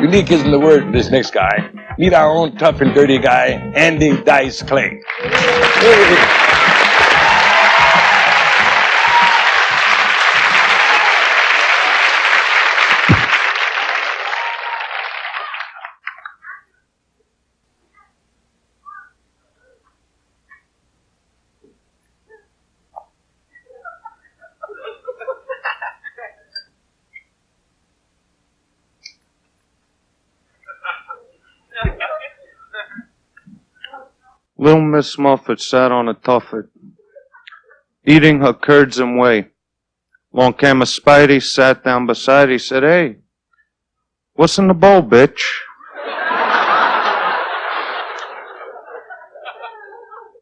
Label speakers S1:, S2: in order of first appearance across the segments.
S1: Unique isn't the word for this next guy. Meet our own tough and dirty guy, Andy Dice Clay.
S2: Little Miss Muffet sat on a tuffet, eating her curds and whey. Long camera Spidey sat down beside her. He said, "Hey, what's in the bowl, bitch?"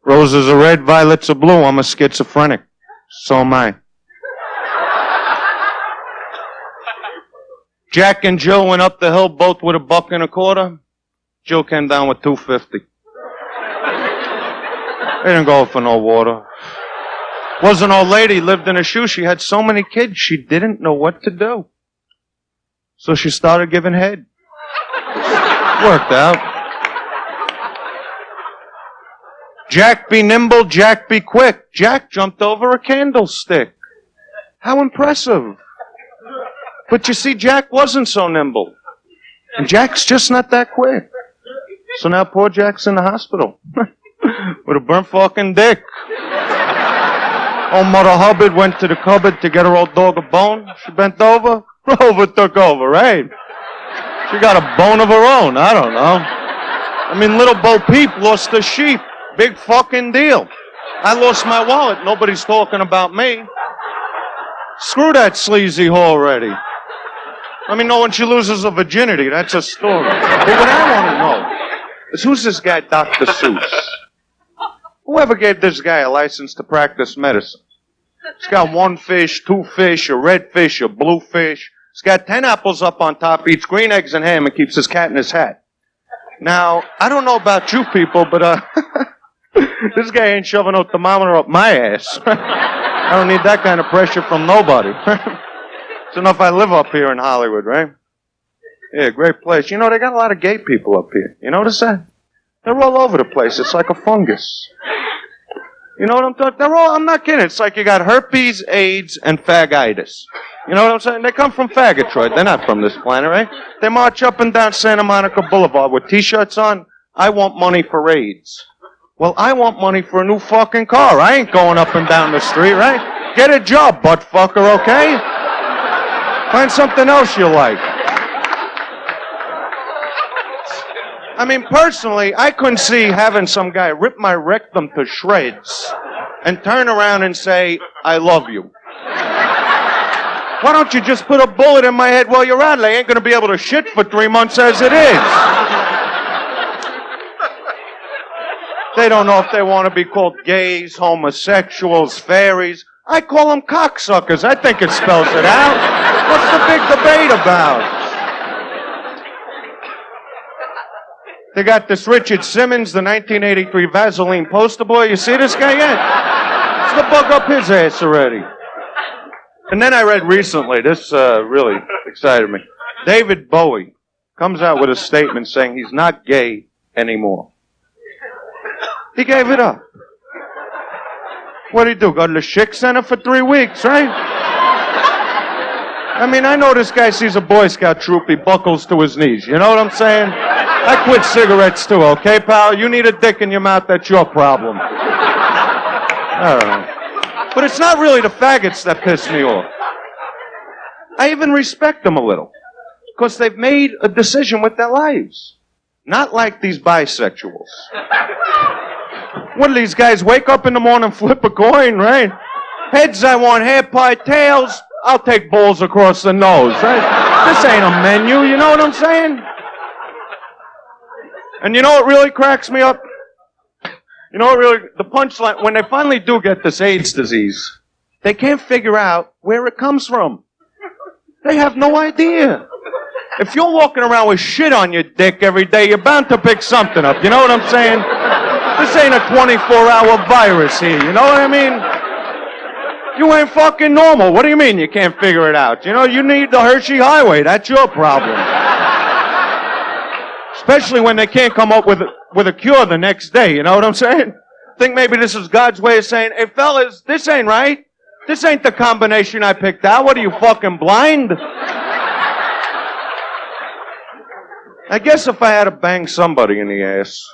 S2: Roses are red, violets are blue. I'm a schizophrenic. So am I. Jack and Jill went up the hill, both with $1.25. Jill came down with $2.50. They didn't go for no water. Was an old lady, lived in a shoe. She had so many kids, she didn't know what to do. So she started giving head. Worked out. Jack be nimble, Jack be quick. Jack jumped over a candlestick. How impressive. But you see, Jack wasn't so nimble. And Jack's just not that quick. So now poor Jack's in the hospital. With a burnt fucking dick. Old Mother Hubbard went to the cupboard to get her old dog a bone. She bent over. Rover took over, right? She got a bone of her own. I don't know. I mean, little Bo Peep lost a sheep. Big fucking deal. I lost my wallet. Nobody's talking about me. Screw that sleazy whore already. Let me know when she loses her virginity. That's a story. But what I want to know is who's this guy, Dr. Seuss? Whoever gave this guy a license to practice medicine? He's got 1 fish, 2 fish, a red fish, a blue fish. He's got 10 apples up on top, eats green eggs and ham, and keeps his cat in his hat. Now, I don't know about you people, but this guy ain't shoving a thermometer up my ass. I don't need that kind of pressure from nobody. It's enough I live up here in Hollywood, right? Yeah, great place. You know, they got a lot of gay people up here. You notice that? They're all over the place. It's like a fungus. You know what I'm talking? I'm not kidding. It's like you got herpes, AIDS, and fagitis. You know what I'm saying? They come from Fagatroid. They're not from this planet, right? They march up and down Santa Monica Boulevard with T-shirts on. I want money for AIDS. Well, I want money for a new fucking car. I ain't going up and down the street, right? Get a job, butt fucker, okay? Find something else you like. I mean, personally, I couldn't see having some guy rip my rectum to shreds and turn around and say, "I love you." Why don't you just put a bullet in my head while you're at it? I ain't going to be able to shit for 3 months as it is. They don't know if they want to be called gays, homosexuals, fairies. I call them cocksuckers. I think it spells it out. What's the big debate about? They got this Richard Simmons, the 1983 Vaseline poster boy. You see this guy yet? It's the bug up his ass already. And then I read recently, this really excited me. David Bowie comes out with a statement saying he's not gay anymore. He gave it up. What did he do? Go to the Chick Center for 3 weeks, right? I mean, I know this guy sees a Boy Scout troop, he buckles to his knees. You know what I'm saying? I quit cigarettes too, okay, pal? You need a dick in your mouth, that's your problem. I don't know. But it's not really the faggots that piss me off. I even respect them a little. Because they've made a decision with their lives. Not like these bisexuals. What do these guys wake up in the morning, flip a coin, right? Heads, I want hair pie. Tails, I'll take balls across the nose, right? This ain't a menu, you know what I'm saying? And you know what really cracks me up? You know what really, the punchline, when they finally do get this AIDS disease, they can't figure out where it comes from. They have no idea. If you're walking around with shit on your dick every day, you're bound to pick something up, you know what I'm saying? This ain't a 24-hour virus here, you know what I mean? You ain't fucking normal. What do you mean you can't figure it out? You know, you need the Hershey Highway. That's your problem. Especially when they can't come up with a cure the next day, you know what I'm saying? Think maybe this is God's way of saying, hey fellas, this ain't right. This ain't the combination I picked out. What are you, fucking blind? I guess if I had to bang somebody in the ass,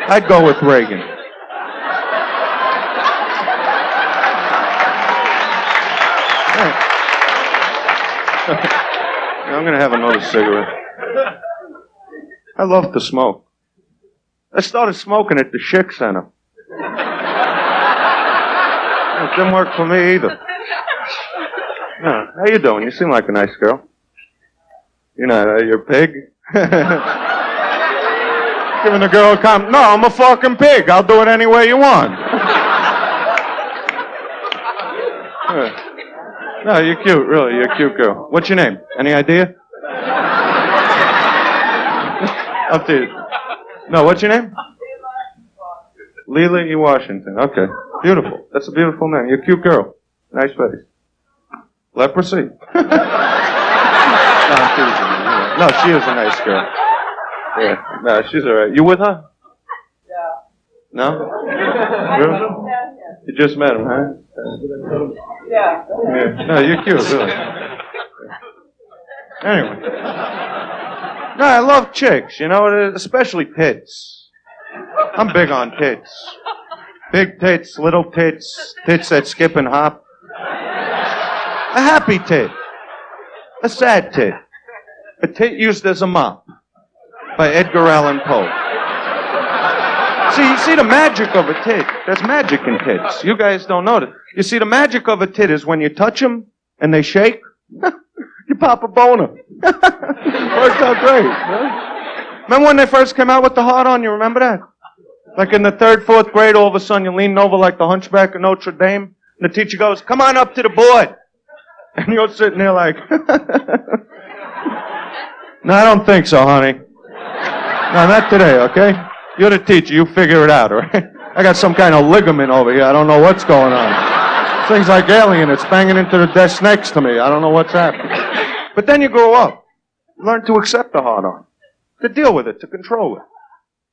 S2: I'd go with Reagan. I'm going to have another cigarette. I love to smoke. I started smoking at the Chick Center. It didn't work for me either. No, how you doing? You seem like a nice girl. You know, you're a pig? Giving the girl a compliment. No, I'm a fucking pig. I'll do it any way you want. No, you're cute, really. You're a cute girl. What's your name? Any idea? Up to you. No, what's your name? Leela E. Washington. Okay. Beautiful. That's a beautiful name. You're a cute girl. Nice face. Leprosy? No, I'm teasing you. No, she is a nice girl. Yeah. No, she's all right. You with her?
S3: Yeah.
S2: No? Really? You just met him, huh?
S3: Yeah.
S2: Yeah. No, you're cute, really. Anyway. No, I love chicks, you know, especially tits. I'm big on tits. Big tits, little tits, tits that skip and hop. A happy tit. A sad tit. A tit used as a mop. By Edgar Allan Poe. See, you see the magic of a tit. There's magic in tits. You guys don't know that. You see, the magic of a tit is when you touch them and they shake, you pop a boner. Worked out great. Right? Remember when they first came out with the hard-on? You remember that? Like in the 3rd, 4th grade, all of a sudden you're leaning over like the Hunchback of Notre Dame, and the teacher goes, come on up to the board. And you're sitting there like, no, I don't think so, honey. No, not today, okay? You're the teacher. You figure it out, all right? I got some kind of ligament over here. I don't know what's going on. Things like alien. It's banging into the desk next to me. I don't know what's happening. But then you grow up. You learn to accept the hard-on. To deal with it. To control it.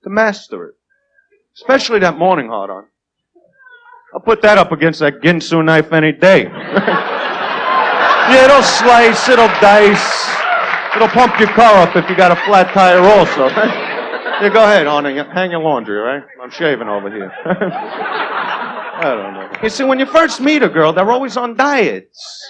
S2: To master it. Especially that morning hard-on. I'll put that up against that Ginsu knife any day. Yeah, it'll slice. It'll dice. It'll pump your car up if you got a flat tire also. Yeah, go ahead, honey. Hang your laundry, all right? I'm shaving over here. I don't know. You see, when you first meet a girl, they're always on diets.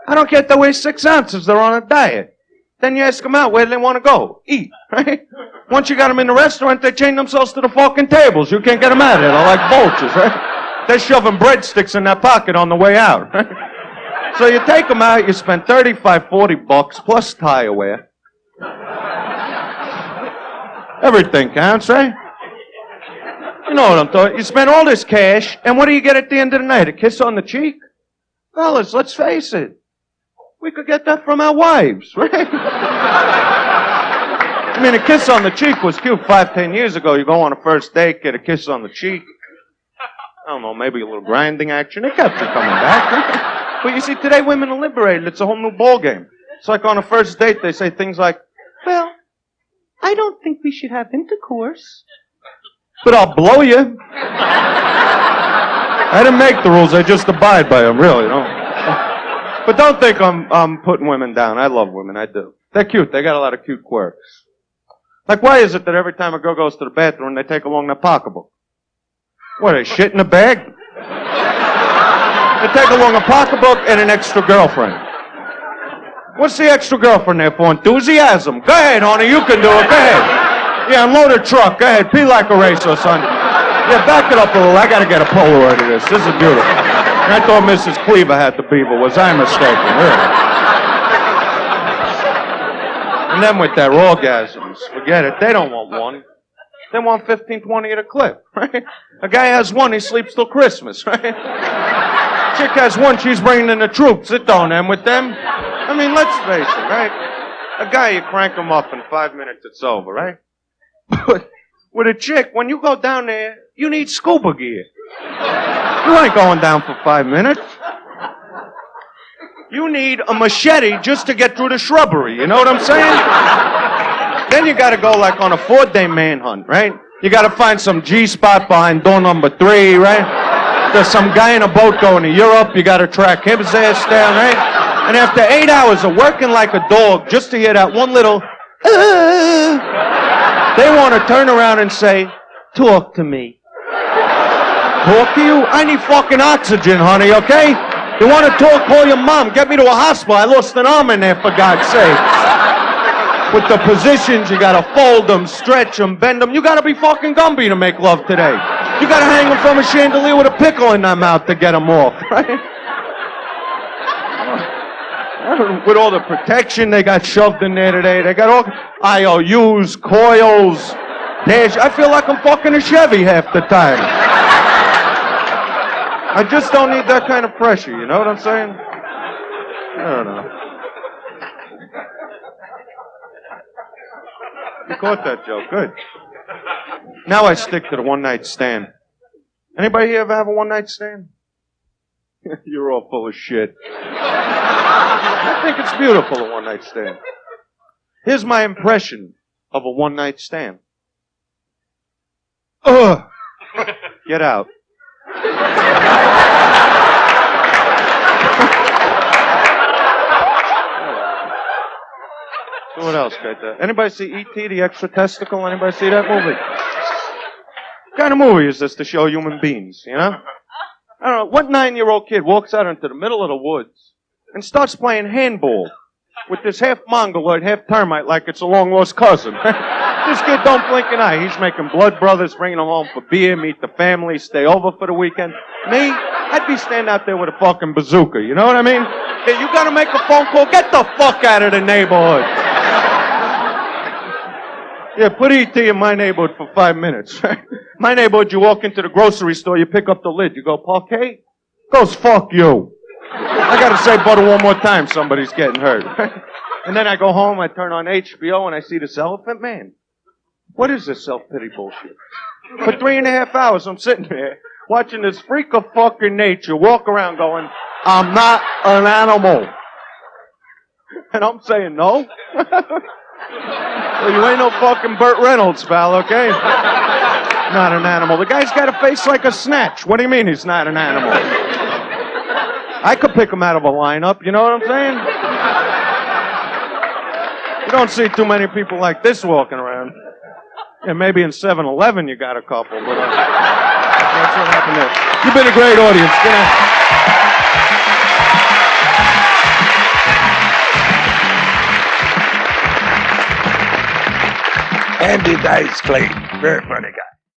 S2: I don't care if they weigh 6 ounces, they're on a diet. Then you ask them out, where do they want to go? Eat, right? Once you got them in the restaurant, they chain themselves to the fucking tables. You can't get them out of there. They're like vultures, right? They're shoving breadsticks in their pocket on the way out, right? So you take them out, you spend $35, $40 plus tire wear. Everything counts, right? You know what I'm talking. You spend all this cash, and what do you get at the end of the night? A kiss on the cheek? Fellas, let's face it. We could get that from our wives, right? I mean, a kiss on the cheek was cute 5, 10 years ago. You go on a first date, get a kiss on the cheek. I don't know, maybe a little grinding action. It kept you coming back, right? But you see, today women are liberated. It's a whole new ballgame. It's like on a first date, they say things like, well, I don't think we should have intercourse. But I'll blow you. I didn't make the rules. I just abide by them, really. No? But don't think I'm putting women down. I love women. I do. They're cute. They got a lot of cute quirks. Like, why is it that every time a girl goes to the bathroom, they take along their pocketbook? What, they shit in a bag? They take along a pocketbook and an extra girlfriend. What's the extra girlfriend there for? Enthusiasm. Go ahead, honey. You can do it. Go ahead. Yeah, unload a truck. Go ahead. Pee like a racer, son. Yeah, back it up a little. I got to get a Polaroid of this. This is beautiful. I thought Mrs. Cleaver had the beaver. Was I mistaken? Really? And then with their orgasms, forget it. They don't want one. They want 15, 20 at a clip, right? A guy has one, he sleeps till Christmas, right? Chick has one, she's bringing in the troops. It don't end with them. I mean, let's face it, right? A guy, you crank him up in 5 minutes, it's over, right? But with a chick, when you go down there, you need scuba gear. You ain't going down for 5 minutes. You need a machete just to get through the shrubbery. You know what I'm saying? Then you got to go like on a 4-day manhunt, right? You got to find some G-spot behind door number 3, right? There's some guy in a boat going to Europe. You got to track his ass down, right? And after 8 hours of working like a dog just to hear that one little, they want to turn around and say, talk to me. Talk to you? I need fucking oxygen, honey, okay? You want to talk, call your mom. Get me to a hospital. I lost an arm in there, for God's sake. With the positions, you got to fold them, stretch them, bend them. You got to be fucking Gumby to make love today. You got to hang them from a chandelier with a pickle in their mouth to get them off, right? With all the protection they got shoved in there today. They got all IOUs, coils. I feel like I'm fucking a Chevy half the time. I just don't need that kind of pressure, you know what I'm saying? I don't know. You caught that joke, good. Now I stick to the one-night stand. Anybody here ever have a one-night stand? You're all full of shit. I think it's beautiful, a one-night stand. Here's my impression of a one-night stand. Ugh! Get out. So what else got there? Anybody see E.T., the Extra Testicle? Anybody see that movie? What kind of movie is this to show human beings, you know? I don't know, what 9-year-old kid walks out into the middle of the woods and starts playing handball with this half mongoloid, half termite like it's a long-lost cousin? This kid don't blink an eye. He's making blood brothers, bringing them home for beer, meet the family, stay over for the weekend. Me, I'd be standing out there with a fucking bazooka, you know what I mean? Hey, you gotta make a phone call, get the fuck out of the neighborhood. Yeah, put E.T. in my neighborhood for 5 minutes. My neighborhood, you walk into the grocery store, you pick up the lid, you go, parquet? Goes, fuck you. I gotta say butter one more time, somebody's getting hurt. And then I go home, I turn on HBO, and I see this Elephant Man. What is this self-pity bullshit? For 3.5 hours, I'm sitting there watching this freak of fucking nature walk around going, I'm not an animal. And I'm saying, no? Well, you ain't no fucking Burt Reynolds, pal, okay? Not an animal. The guy's got a face like a snatch. What do you mean he's not an animal? I could pick him out of a lineup, you know what I'm saying? You don't see too many people like this walking around. Yeah, maybe in 7-Eleven you got a couple, but that's what happened there. You've been a great audience. Good night.
S1: Andy Dice Clay, very funny guy.